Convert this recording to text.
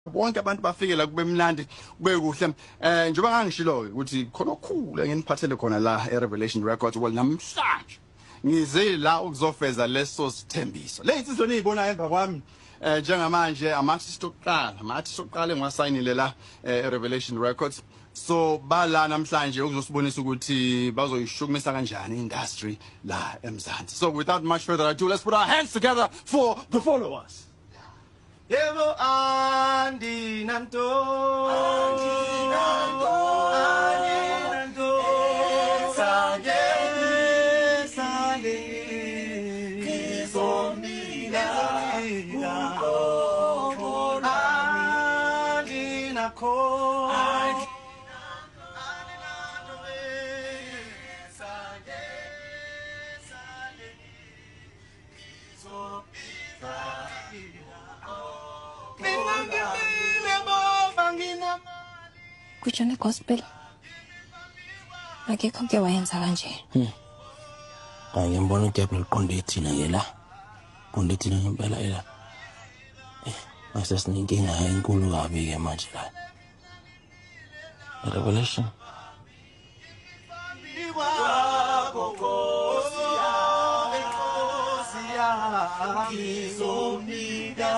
bonke abantu bafike la kube mnandi kube kuhle njengoba ngangishilo ukuthi khona okukhulu engiphathele khona la eRevelation Records well namhlanje ngize la ukuzofeza leso sithembiso lezi izinto nizibona emva kwami njengamanje ama-artist oqala engiwasayinile la eRevelation Records so bala namhlanje ukuzosibonisa ukuthi bazoyishukumisa kanjani industry la eMzansi. So without much further ado, let's put our hands together for the followers. Yebo Andi Nanto Sage Kizomina Andi Nako Kujone gospel. Akekho ke wayenza kanje. Ngiyambona uDebra liqonde ethina yela. Qonde ethina ngempela yela. Asesinenkinga enkulu kabi ke manje la. Revelation. Kizomida